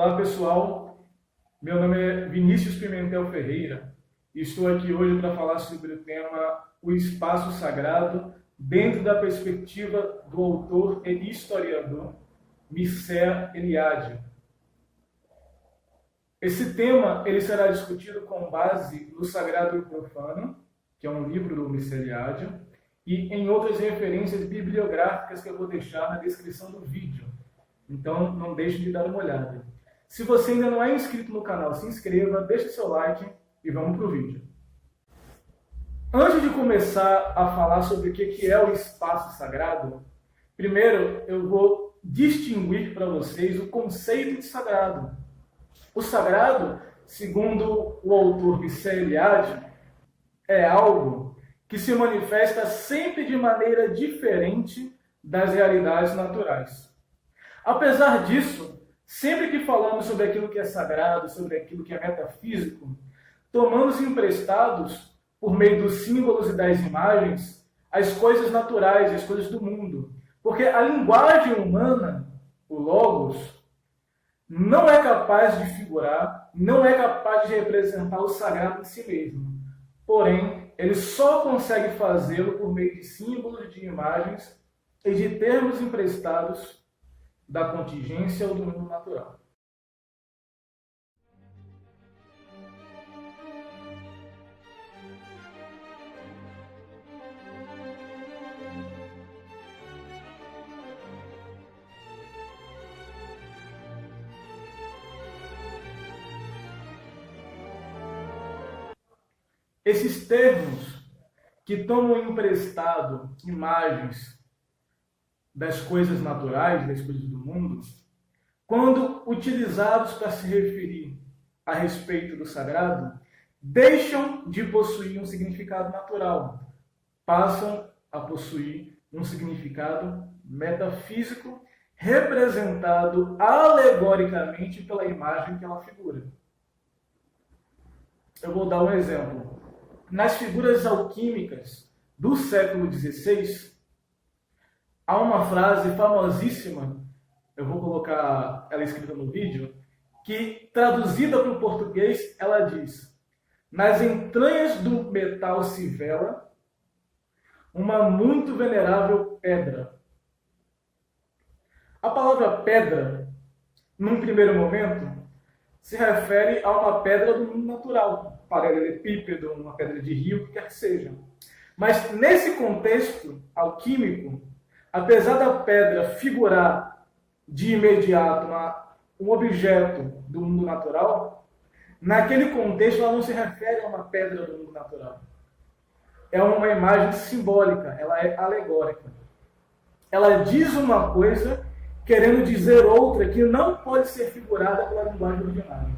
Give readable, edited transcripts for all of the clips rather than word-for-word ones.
Olá pessoal, meu nome é Vinícius Pimentel Ferreira e estou aqui hoje para falar sobre o tema O Espaço Sagrado dentro da perspectiva do autor e historiador Mircea Eliade. Esse tema ele será discutido com base no Sagrado e Profano, que é um livro do Mircea Eliade, e em outras referências bibliográficas que eu vou deixar na descrição do vídeo. Então, não deixe de dar uma olhada. Se você ainda não é inscrito no canal, se inscreva, deixe seu like e vamos para o vídeo. Antes de começar a falar sobre o que é o espaço sagrado, primeiro eu vou distinguir para vocês o conceito de sagrado. O sagrado, segundo o autor Mircea Eliade, é algo que se manifesta sempre de maneira diferente das realidades naturais. Apesar disso, sempre que falamos sobre aquilo que é sagrado, sobre aquilo que é metafísico, tomamos emprestados, por meio dos símbolos e das imagens, as coisas naturais, as coisas do mundo. Porque a linguagem humana, o logos, não é capaz de figurar, não é capaz de representar o sagrado em si mesmo. Porém, ele só consegue fazê-lo por meio de símbolos, de imagens e de termos emprestados da contingência ou do mundo natural. Esses termos que tomam emprestado imagens das coisas naturais, das coisas do mundo, quando utilizados para se referir a respeito do sagrado, deixam de possuir um significado natural, passam a possuir um significado metafísico representado alegoricamente pela imagem que ela figura. Eu vou dar um exemplo. Nas figuras alquímicas do século XVI, há uma frase famosíssima, eu vou colocar ela escrita no vídeo, que traduzida para o português, ela diz: nas entranhas do metal se vela uma muito venerável pedra. A palavra pedra, num primeiro momento, se refere a uma pedra do mundo natural, paralelepípedo, uma pedra de rio, o que quer que seja. Mas nesse contexto alquímico, apesar da pedra figurar de imediato um objeto do mundo natural, naquele contexto ela não se refere a uma pedra do mundo natural. É uma imagem simbólica, ela é alegórica. Ela diz uma coisa querendo dizer outra que não pode ser figurada pela linguagem ordinária.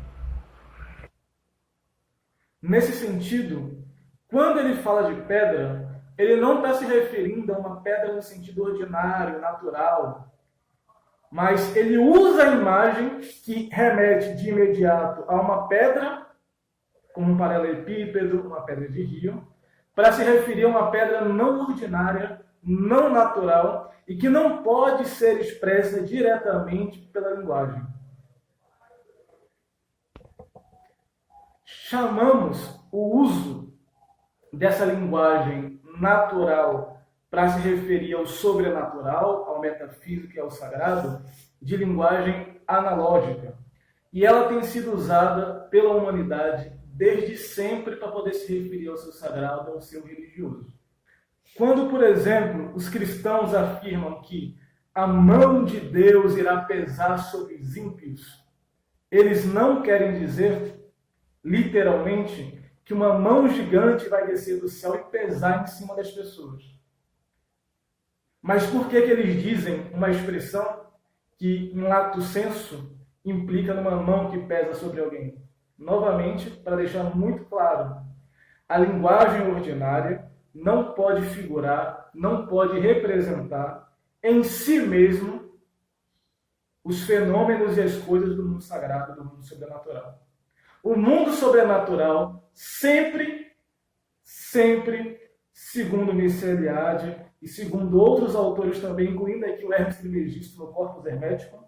Nesse sentido, quando ele fala de pedra, ele não está se referindo a uma pedra no sentido ordinário, natural, mas ele usa a imagem que remete de imediato a uma pedra, como um paralelepípedo, uma pedra de rio, para se referir a uma pedra não ordinária, não natural e que não pode ser expressa diretamente pela linguagem. Chamamos o uso dessa linguagem natural para se referir ao sobrenatural, ao metafísico e ao sagrado, de linguagem analógica. E ela tem sido usada pela humanidade desde sempre para poder se referir ao seu sagrado, ao seu religioso. Quando, por exemplo, os cristãos afirmam que a mão de Deus irá pesar sobre os ímpios, eles não querem dizer, literalmente, que uma mão gigante vai descer do céu e pesar em cima das pessoas. Mas por que eles dizem uma expressão que, em lato sensu, implica numa mão que pesa sobre alguém? Novamente, para deixar muito claro, a linguagem ordinária não pode figurar, não pode representar em si mesmo os fenômenos e as coisas do mundo sagrado, do mundo sobrenatural. O mundo sobrenatural sempre, segundo Mircea Eliade e segundo outros autores também, incluindo aqui o Hermes Trismegisto no Corpus Hermeticum,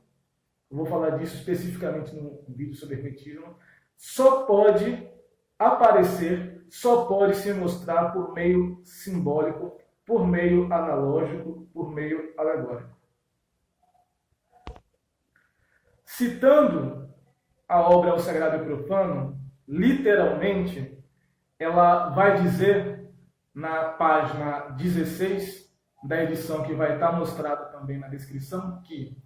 eu vou falar disso especificamente no vídeo sobre hermetismo, só pode aparecer, só pode se mostrar por meio simbólico, por meio analógico, por meio alegórico. Citando a obra O Sagrado e o Profano, literalmente, ela vai dizer na página 16 da edição, que vai estar mostrada também na descrição, que,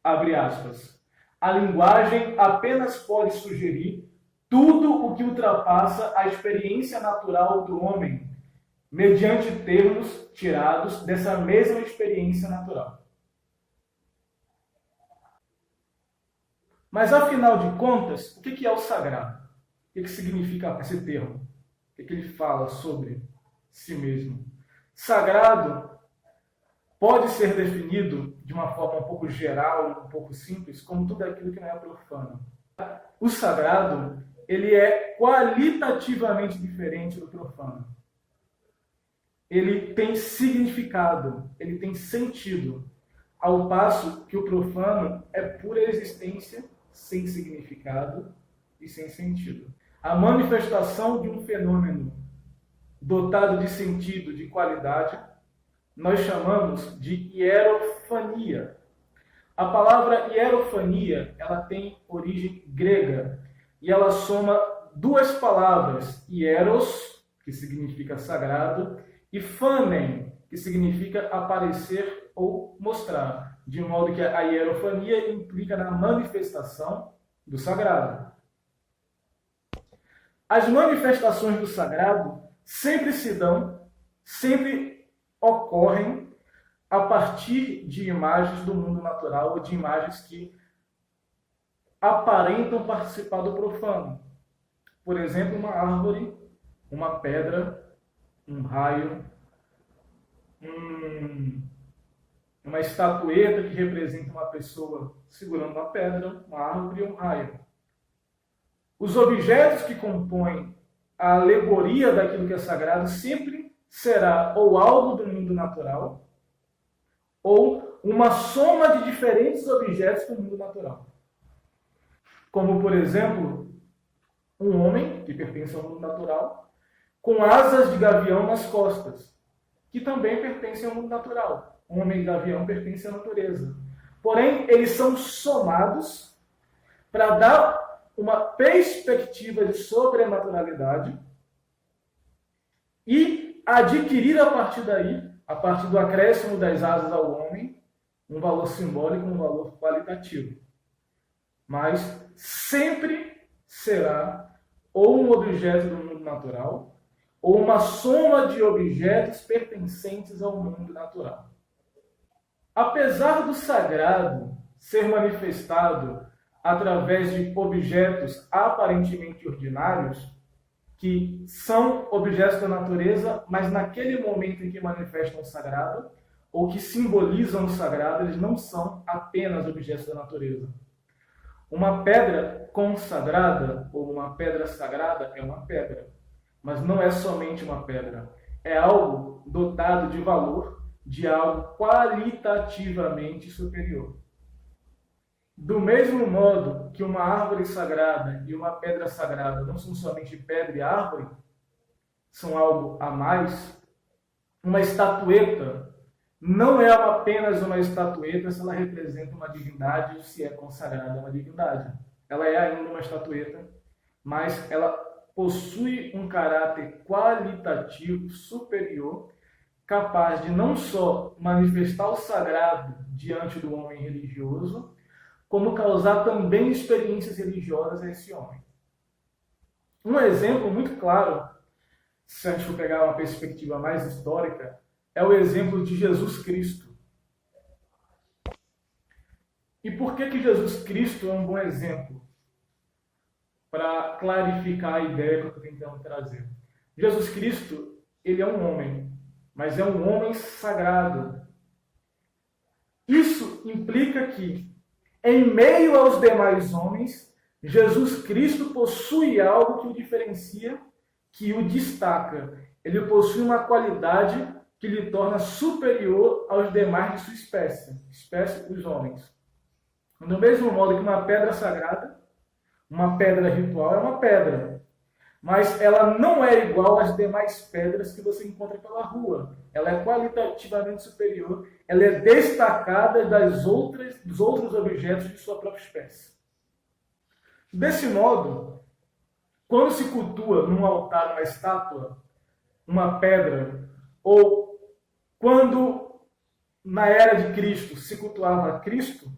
abre aspas, a linguagem apenas pode sugerir tudo o que ultrapassa a experiência natural do homem, mediante termos tirados dessa mesma experiência natural. Mas, afinal de contas, o que é o sagrado? O que significa esse termo? O que ele fala sobre si mesmo? Sagrado pode ser definido de uma forma um pouco geral, um pouco simples, como tudo aquilo que não é profano. O sagrado, ele é qualitativamente diferente do profano. Ele tem significado, ele tem sentido, ao passo que o profano é pura existência, sem significado e sem sentido. A manifestação de um fenômeno dotado de sentido, de qualidade, nós chamamos de hierofania. A palavra hierofania, ela tem origem grega e ela soma duas palavras, hieros, que significa sagrado, e phanen, que significa aparecer ou mostrar, de modo que a hierofania implica na manifestação do sagrado. As manifestações do sagrado sempre se dão, sempre ocorrem a partir de imagens do mundo natural ou de imagens que aparentam participar do profano. Por exemplo, uma árvore, uma pedra, um raio, uma estatueta que representa uma pessoa segurando uma pedra, uma árvore e um raio. Os objetos que compõem a alegoria daquilo que é sagrado sempre será ou algo do mundo natural ou uma soma de diferentes objetos do mundo natural. Como, por exemplo, um homem, que pertence ao mundo natural, com asas de gavião nas costas, que também pertence ao mundo natural. Um homem gavião pertence à natureza. Porém, eles são somados para dar uma perspectiva de sobrenaturalidade e adquirir a partir daí, a partir do acréscimo das asas ao homem, um valor simbólico, um valor qualitativo. Mas sempre será ou um objeto do mundo natural ou uma soma de objetos pertencentes ao mundo natural. Apesar do sagrado ser manifestado através de objetos aparentemente ordinários, que são objetos da natureza, mas naquele momento em que manifestam o sagrado, ou que simbolizam o sagrado, eles não são apenas objetos da natureza. Uma pedra consagrada, ou uma pedra sagrada, é uma pedra. Mas não é somente uma pedra. É algo dotado de valor, de algo qualitativamente superior. Do mesmo modo que uma árvore sagrada e uma pedra sagrada não são somente pedra e árvore, são algo a mais, uma estatueta não é apenas uma estatueta se ela representa uma divindade ou se é consagrada a uma divindade. Ela é ainda uma estatueta, mas ela possui um caráter qualitativo superior, capaz de não só manifestar o sagrado diante do homem religioso, como causar também experiências religiosas a esse homem. Um exemplo muito claro, se a gente for pegar uma perspectiva mais histórica, é o exemplo de Jesus Cristo. E por que Jesus Cristo é um bom exemplo? Para clarificar a ideia que eu estou tentando trazer. Jesus Cristo, ele é um homem, mas é um homem sagrado. Isso implica que, em meio aos demais homens, Jesus Cristo possui algo que o diferencia, que o destaca. Ele possui uma qualidade que lhe torna superior aos demais de sua espécie, os homens. Do mesmo modo que uma pedra sagrada, uma pedra ritual é uma pedra, mas ela não é igual às demais pedras que você encontra pela rua. Ela é qualitativamente superior, ela é destacada dos outros objetos de sua própria espécie. Desse modo, quando se cultua num altar uma estátua, uma pedra, ou quando na era de Cristo se cultuava a Cristo,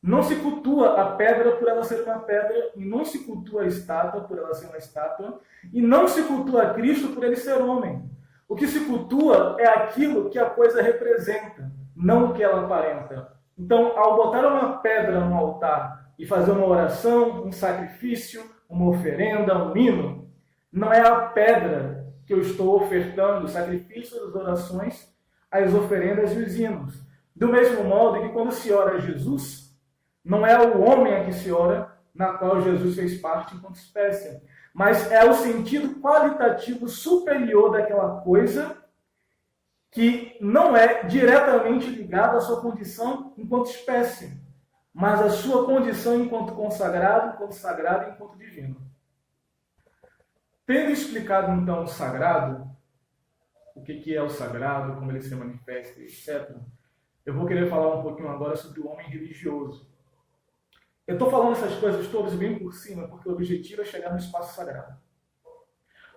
não se cultua a pedra por ela ser uma pedra, e não se cultua a estátua por ela ser uma estátua, e não se cultua a Cristo por ele ser homem. O que se cultua é aquilo que a coisa representa, não o que ela aparenta. Então, ao botar uma pedra no altar e fazer uma oração, um sacrifício, uma oferenda, um hino, não é a pedra que eu estou ofertando, o sacrifício das orações, as oferendas e os hinos. Do mesmo modo que quando se ora a Jesus, não é o homem a que se ora, na qual Jesus fez parte enquanto espécie, mas é o sentido qualitativo superior daquela coisa que não é diretamente ligado à sua condição enquanto espécie, mas à sua condição enquanto consagrado, enquanto sagrado e enquanto divino. Tendo explicado então o sagrado, o que é o sagrado, como ele se manifesta, etc., eu vou querer falar um pouquinho agora sobre o homem religioso. Eu estou falando essas coisas todas bem por cima, porque o objetivo é chegar no espaço sagrado.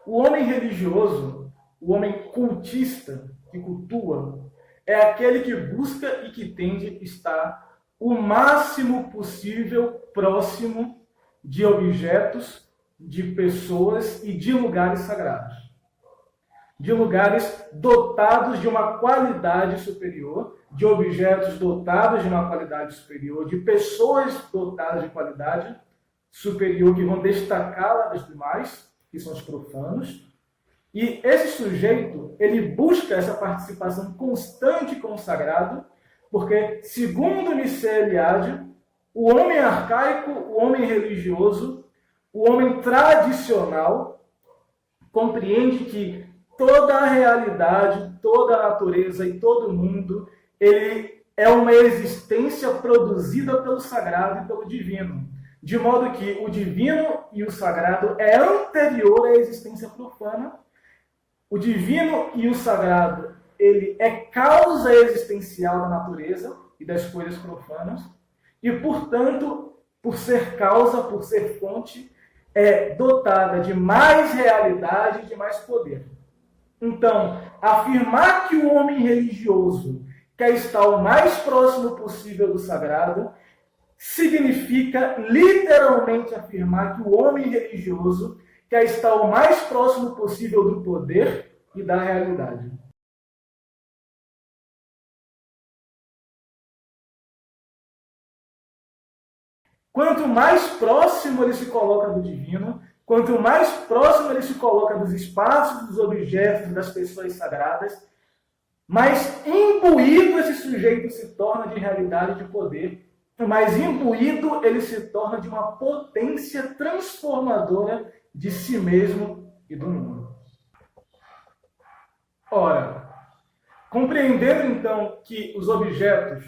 O homem religioso, o homem cultista, que cultua, é aquele que busca e que tende a estar o máximo possível próximo de objetos, de pessoas e de lugares sagrados. De lugares dotados de uma qualidade superior, de objetos dotados de uma qualidade superior, de pessoas dotadas de qualidade superior, que vão destacá-la das demais, que são os profanos. E esse sujeito, ele busca essa participação constante com o sagrado, porque, segundo Mircea Eliade, o homem arcaico, o homem religioso, o homem tradicional, compreende que toda a realidade, toda a natureza e todo o mundo, ele é uma existência produzida pelo sagrado e pelo divino. De modo que o divino e o sagrado é anterior à existência profana. O divino e o sagrado, ele é causa existencial da natureza e das coisas profanas. E, portanto, por ser causa, por ser fonte, é dotada de mais realidade e de mais poder. Então, afirmar que o homem religioso quer estar o mais próximo possível do sagrado significa literalmente afirmar que o homem religioso quer estar o mais próximo possível do poder e da realidade. Quanto mais próximo ele se coloca do divino, quanto mais próximo ele se coloca dos espaços, dos objetos, das pessoas sagradas, mais imbuído esse sujeito se torna de realidade e de poder, mais imbuído ele se torna de uma potência transformadora de si mesmo e do mundo. Ora, compreendendo então que os objetos,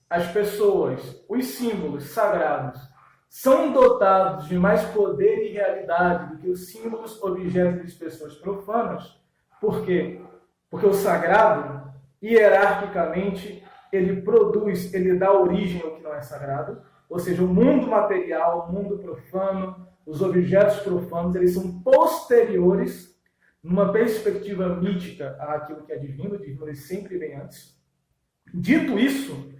as pessoas, os símbolos sagrados são dotados de mais poder e realidade do que os símbolos, objetos e pessoas profanas, por quê? Porque o sagrado, hierarquicamente, ele produz, ele dá origem ao que não é sagrado, ou seja, o mundo material, o mundo profano, os objetos profanos, eles são posteriores, numa perspectiva mítica, àquilo que é divino, o divino ele sempre vem antes. Dito isso,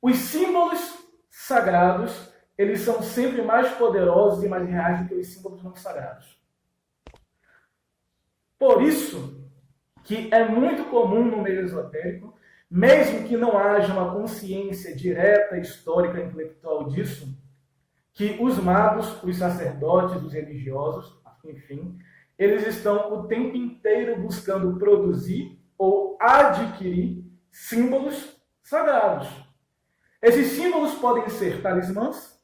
os símbolos sagrados, eles são sempre mais poderosos e mais reais do que os símbolos não sagrados. Por isso, que é muito comum no meio esotérico, mesmo que não haja uma consciência direta, histórica, intelectual disso, que os magos, os sacerdotes, os religiosos, enfim, eles estão o tempo inteiro buscando produzir ou adquirir símbolos sagrados. Esses símbolos podem ser talismãs,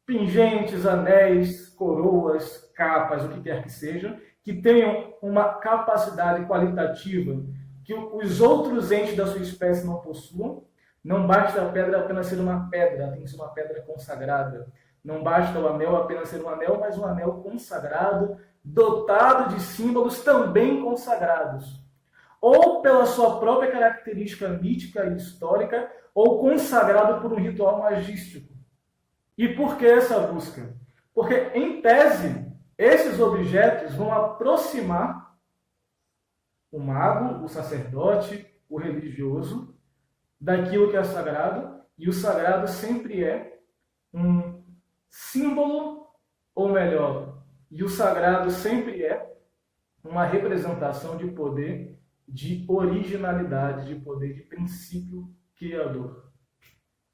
pingentes, anéis, coroas, capas, o que quer que seja, que tenham uma capacidade qualitativa que os outros entes da sua espécie não possuam, Não basta a pedra apenas ser uma pedra, tem que ser uma pedra consagrada. Não basta o anel apenas ser um anel, mas um anel consagrado, dotado de símbolos também consagrados. Ou pela sua própria característica mítica e histórica, ou consagrado por um ritual magístico. E por que essa busca? Porque, em tese, esses objetos vão aproximar o mago, o sacerdote, o religioso, daquilo que é sagrado, e o sagrado sempre é um símbolo, ou melhor, e o sagrado sempre é uma representação de poder, de originalidade, de poder, de princípio criador.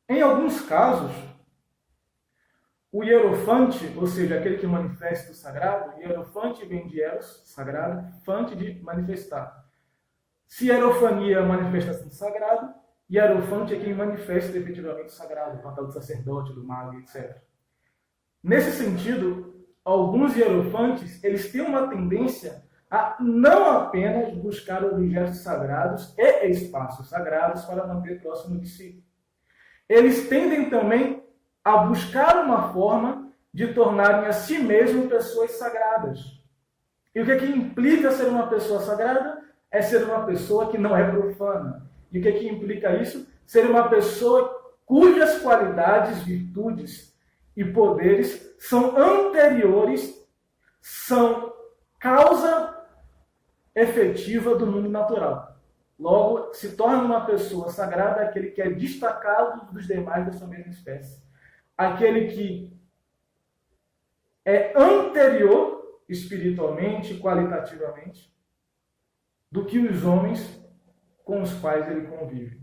Em alguns casos, o hierofante, ou seja, aquele que manifesta o sagrado, hierofante vem de eros, sagrado, fante de manifestar. Se hierofania é a manifestação do sagrado, hierofante é quem manifesta efetivamente o sagrado, o papel do sacerdote, do mago, etc. Nesse sentido, alguns hierofantes, eles têm uma tendência a não apenas buscar objetos sagrados e espaços sagrados para manter próximo de si. Eles tendem também a buscar uma forma de tornarem a si mesmos pessoas sagradas. E o que implica ser uma pessoa sagrada? É ser uma pessoa que não é profana. E o que implica isso? Ser uma pessoa cujas qualidades, virtudes e poderes são anteriores, são causa efetiva do mundo natural. Logo, se torna uma pessoa sagrada aquele que é destacado dos demais da sua mesma espécie. Aquele que é anterior espiritualmente, qualitativamente, do que os homens com os quais ele convive.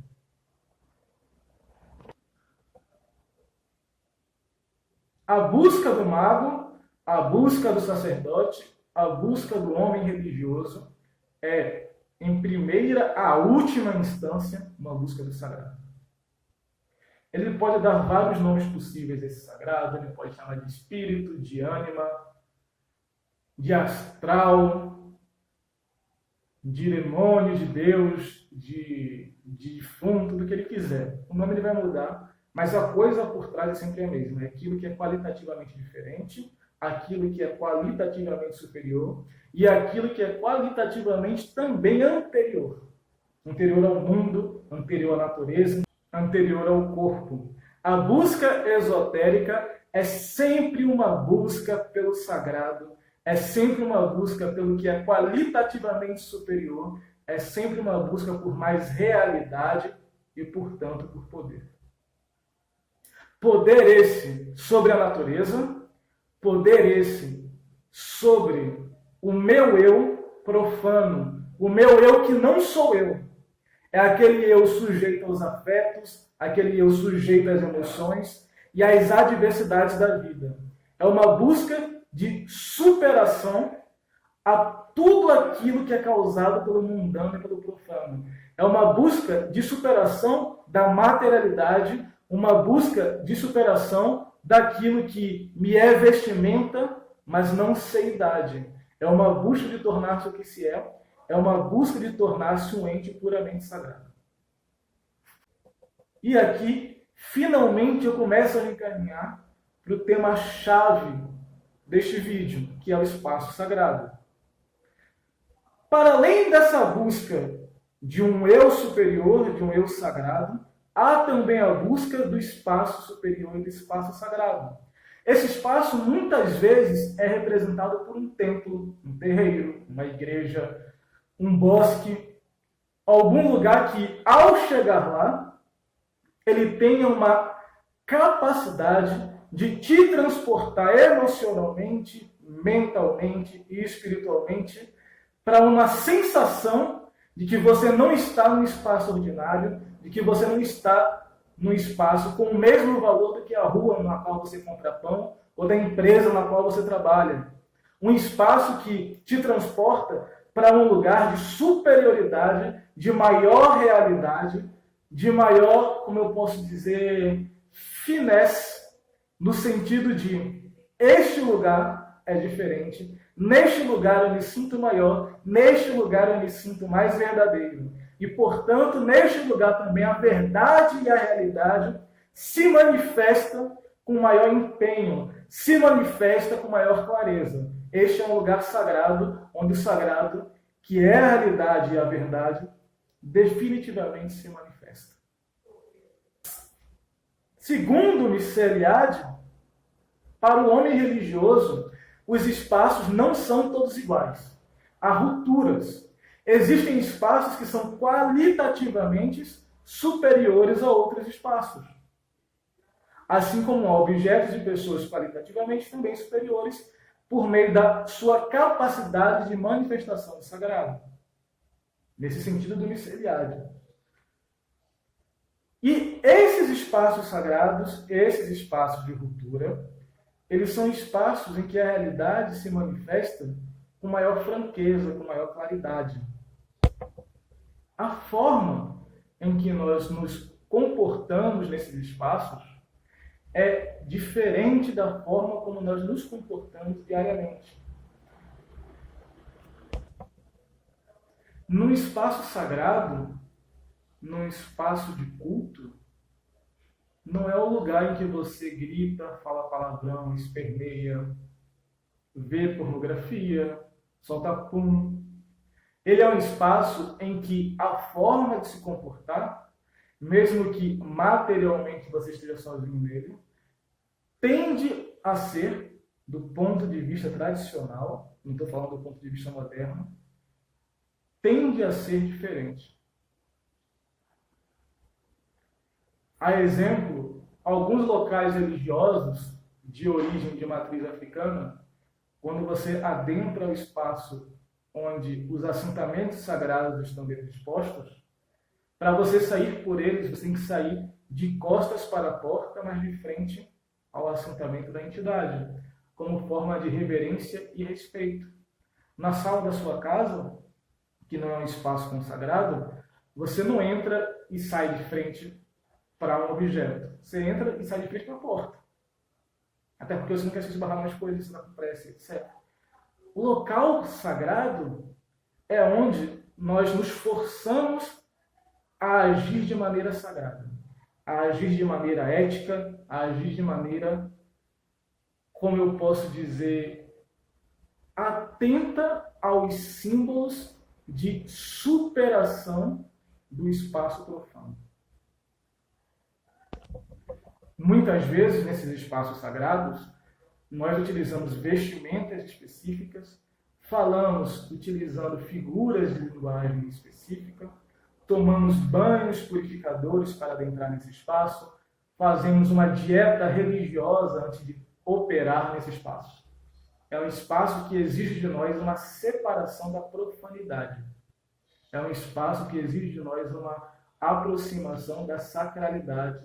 A busca do mago, a busca do sacerdote, a busca do homem religioso é, em primeira, a última instância, uma busca do sagrado. Ele pode dar vários nomes possíveis a esse sagrado, ele pode chamar de espírito, de ânima, de astral, de demônio, de Deus, de defunto, do que ele quiser. O nome ele vai mudar, mas a coisa por trás é sempre a mesma. É aquilo que é qualitativamente diferente, aquilo que é qualitativamente superior e aquilo que é qualitativamente também anterior. Anterior ao mundo, anterior à natureza, anterior ao corpo. A busca esotérica é sempre uma busca pelo sagrado, é sempre uma busca pelo que é qualitativamente superior, é sempre uma busca por mais realidade e, portanto, por poder. Poder esse sobre a natureza, poder esse sobre o meu eu profano, o meu eu que não sou eu. É aquele eu sujeito aos afetos, aquele eu sujeito às emoções e às adversidades da vida. É uma busca de superação a tudo aquilo que é causado pelo mundano e pelo profano. É uma busca de superação da materialidade, uma busca de superação daquilo que me é vestimenta, mas não sei idade. É uma busca de tornar-se o que se é uma busca de tornar-se um ente puramente sagrado. E aqui, finalmente, eu começo a me encaminhar para o tema-chave deste vídeo, que é o espaço sagrado. Para além dessa busca de um eu superior, de um eu sagrado, há também a busca do espaço superior e do espaço sagrado. Esse espaço, muitas vezes, é representado por um templo, um terreiro, uma igreja, um bosque, algum lugar que, ao chegar lá, ele tenha uma capacidade de te transportar emocionalmente, mentalmente e espiritualmente para uma sensação de que você não está num espaço ordinário, de que você não está num espaço com o mesmo valor do que a rua na qual você compra pão ou da empresa na qual você trabalha. Um espaço que te transporta para um lugar de superioridade, de maior realidade, de maior, como eu posso dizer, finesse, no sentido de este lugar é diferente, neste lugar eu me sinto maior, neste lugar eu me sinto mais verdadeiro. E, portanto, neste lugar também a verdade e a realidade se manifestam com maior empenho, se manifesta com maior clareza. Este é um lugar sagrado, onde o sagrado, que é a realidade e a verdade, definitivamente se manifesta. Segundo Mircea Eliade, para o homem religioso, os espaços não são todos iguais. Há rupturas. Existem espaços que são qualitativamente superiores a outros espaços. Assim como há objetos e pessoas qualitativamente também superiores por meio da sua capacidade de manifestação do sagrado. Nesse sentido do Mircea Eliade. E esses espaços sagrados, esses espaços de ruptura, eles são espaços em que a realidade se manifesta com maior franqueza, com maior claridade. A forma em que nós nos comportamos nesses espaços é diferente da forma como nós nos comportamos diariamente. Num espaço sagrado, num espaço de culto, não é o lugar em que você grita, fala palavrão, esperneia, vê pornografia, solta pum. Ele é um espaço em que a forma de se comportar, mesmo que materialmente você esteja sozinho nele, tende a ser, do ponto de vista tradicional, não estou falando do ponto de vista moderno, tende a ser diferente. A exemplo, alguns locais religiosos de origem de matriz africana, quando você adentra o espaço onde os assentamentos sagrados estão dispostos, para você sair por eles, você tem que sair de costas para a porta, mas de frente ao assentamento da entidade, como forma de reverência e respeito. Na sala da sua casa, que não é um espaço consagrado, você não entra e sai de frente para um objeto. Você entra e sai de frente para a porta. Até porque você não quer se esbarrar nas coisas, na prece, etc. O local sagrado é onde nós nos forçamos a agir de maneira sagrada, a agir de maneira ética, a agir de maneira, como eu posso dizer, atenta aos símbolos de superação do espaço profano. Muitas vezes, nesses espaços sagrados, nós utilizamos vestimentas específicas, falamos utilizando figuras de linguagem específica, tomamos banhos purificadores para adentrar nesse espaço, fazemos uma dieta religiosa antes de operar nesse espaço. É um espaço que exige de nós uma separação da profanidade. É um espaço que exige de nós uma aproximação da sacralidade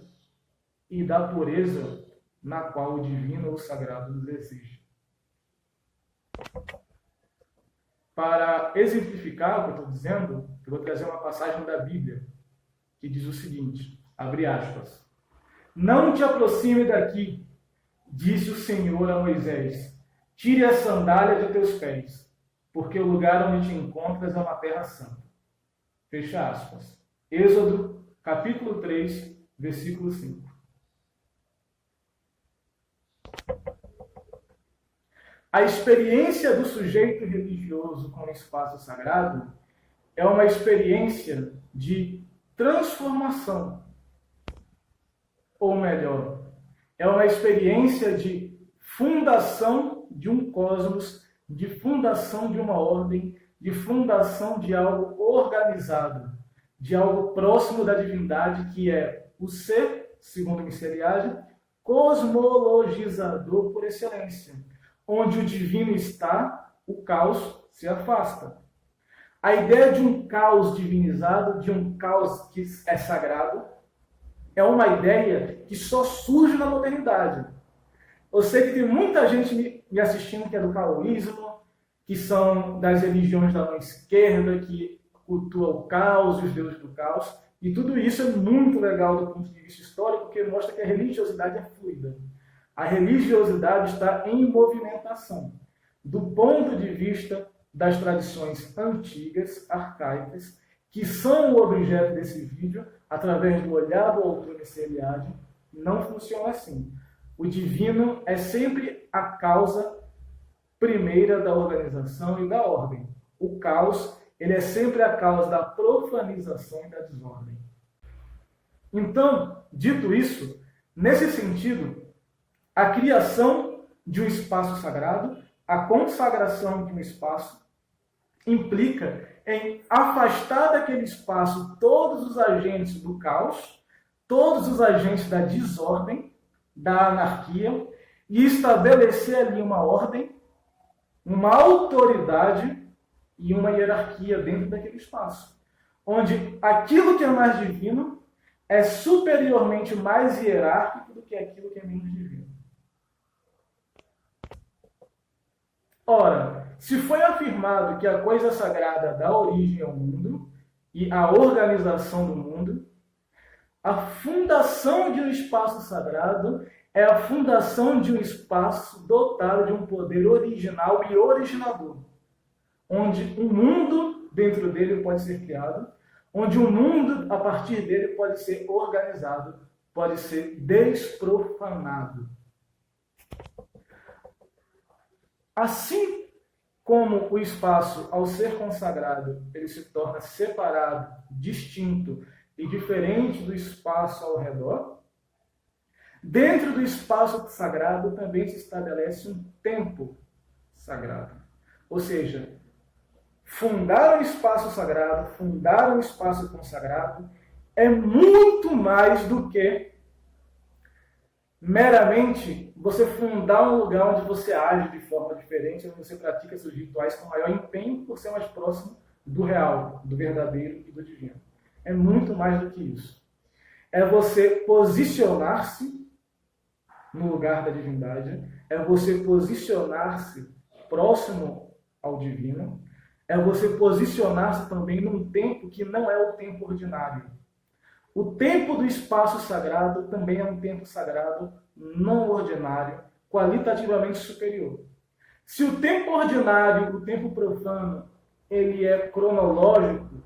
e da pureza na qual o divino ou o sagrado nos exige. Para exemplificar o que eu estou dizendo, eu vou trazer uma passagem da Bíblia que diz o seguinte, abre aspas, não te aproxime daqui, disse o Senhor a Moisés, tire a sandália de teus pés, porque o lugar onde te encontras é uma terra santa. Fecha aspas. Êxodo, capítulo 3, versículo 5. A experiência do sujeito religioso com o espaço sagrado é uma experiência de transformação. Ou melhor, é uma experiência de fundação de um cosmos, de fundação de uma ordem, de fundação de algo organizado, de algo próximo da divindade, que é o ser, segundo Mircea Eliade, cosmologizador por excelência. Onde o divino está, o caos se afasta. A ideia de um caos divinizado, de um caos que é sagrado, é uma ideia que só surge na modernidade. Eu sei que tem muita gente me assistindo que é do taoísmo, que são das religiões da mão esquerda, que cultua o caos, os deuses do caos, e tudo isso é muito legal do ponto de vista histórico, porque mostra que a religiosidade é fluida. A religiosidade está em movimentação. Do ponto de vista das tradições antigas, arcaicas, que são o objeto desse vídeo, através do olhar do autor Miceliade, não funciona assim. O divino é sempre a causa primeira da organização e da ordem. O caos, ele é sempre a causa da profanização e da desordem. Então, dito isso, nesse sentido, a criação de um espaço sagrado, a consagração de um espaço, implica em afastar daquele espaço todos os agentes do caos, todos os agentes da desordem, da anarquia, e estabelecer ali uma ordem, uma autoridade e uma hierarquia dentro daquele espaço, onde aquilo que é mais divino é superiormente mais hierárquico do que aquilo que é menos divino. Ora, se foi afirmado que a coisa sagrada dá origem ao mundo e à organização do mundo, a fundação de um espaço sagrado é a fundação de um espaço dotado de um poder original e originador, onde um mundo dentro dele pode ser criado, onde um mundo, a partir dele, pode ser organizado, pode ser desprofanado. Assim como o espaço, ao ser consagrado, ele se torna separado, distinto e diferente do espaço ao redor, dentro do espaço sagrado também se estabelece um tempo sagrado. Ou seja, fundar um espaço sagrado, fundar um espaço consagrado, é muito mais do que meramente você fundar um lugar onde você age de forma diferente, onde você pratica seus rituais com maior empenho por ser mais próximo do real, do verdadeiro e do divino. É muito mais do que isso. É você posicionar-se no lugar da divindade, é você posicionar-se próximo ao divino, é você posicionar-se também num tempo que não é o tempo ordinário. O tempo do espaço sagrado também é um tempo sagrado não ordinário, qualitativamente superior. Se o tempo ordinário, o tempo profano, ele é cronológico,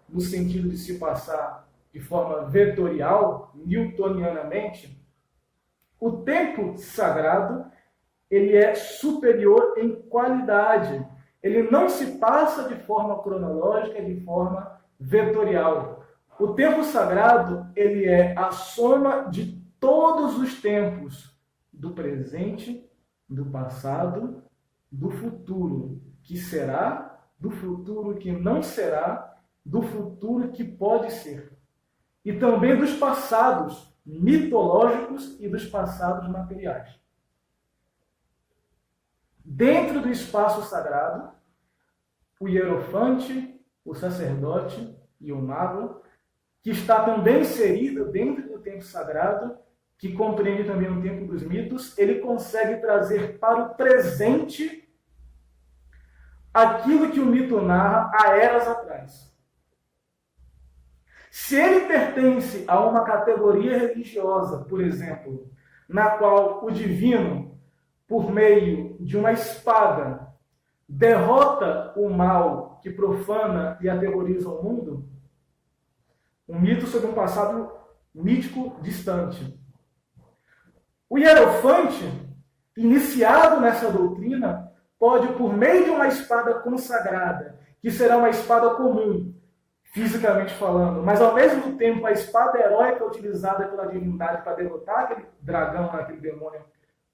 no sentido de se passar de forma vetorial, newtonianamente, o tempo sagrado, ele é superior em qualidade. Ele não se passa de forma cronológica, de forma vetorial. O tempo sagrado, ele é a soma de todos os tempos, do presente, do passado, do futuro, que será, do futuro que não será, do futuro que pode ser. E também dos passados mitológicos e dos passados materiais. Dentro do espaço sagrado, o hierofante, o sacerdote e o mago, que está também inserido dentro do tempo sagrado, que compreende também o tempo dos mitos, ele consegue trazer para o presente aquilo que o mito narra há eras atrás. Se ele pertence a uma categoria religiosa, por exemplo, na qual o divino, por meio de uma espada, derrota o mal que profana e aterroriza o mundo, um mito sobre um passado mítico distante. O hierofante, iniciado nessa doutrina, pode, por meio de uma espada consagrada, que será uma espada comum, fisicamente falando, mas ao mesmo tempo a espada heróica utilizada pela divindade para derrotar aquele dragão, aquele demônio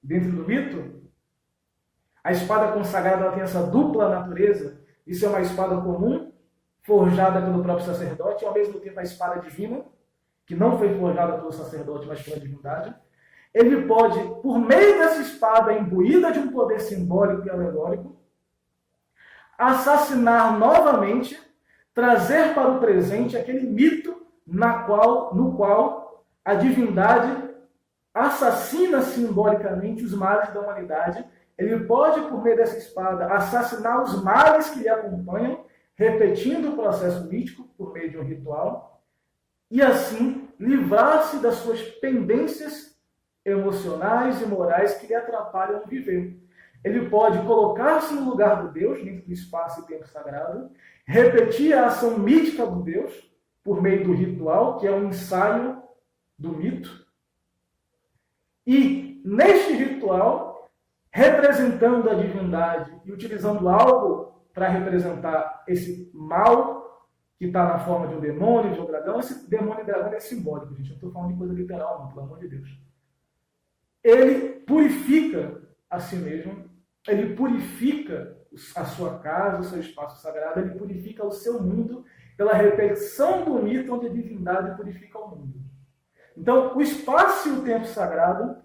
dentro do mito, a espada consagrada ela tem essa dupla natureza, isso é uma espada comum, forjada pelo próprio sacerdote, e ao mesmo tempo a espada divina, que não foi forjada pelo sacerdote, mas pela divindade. Ele pode, por meio dessa espada imbuída de um poder simbólico e alegórico, assassinar novamente, trazer para o presente aquele mito no qual a divindade assassina simbolicamente os males da humanidade. Ele pode, por meio dessa espada, assassinar os males que lhe acompanham, repetindo o processo mítico por meio de um ritual, e assim livrar-se das suas pendências emocionais e morais que lhe atrapalham o viver. Ele pode colocar-se no lugar do Deus, dentro do espaço e tempo sagrado, repetir a ação mítica do Deus por meio do ritual, que é um ensaio do mito. E, neste ritual, representando a divindade e utilizando algo para representar esse mal que está na forma de um demônio, de um dragão. Esse demônio e dragão é simbólico, gente. Não estou falando de coisa literal, não, pelo amor de Deus. Ele purifica a si mesmo, ele purifica a sua casa, o seu espaço sagrado, ele purifica o seu mundo pela repetição do mito onde a divindade purifica o mundo. Então, o espaço e o tempo sagrado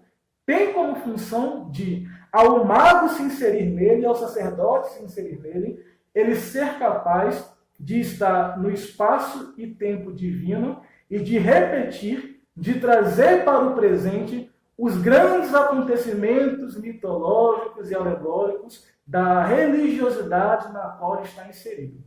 tem como função de, ao mago se inserir nele, ao sacerdote se inserir nele, ele ser capaz de estar no espaço e tempo divino e de repetir, de trazer para o presente os grandes acontecimentos mitológicos e alegóricos da religiosidade na qual ele está inserido.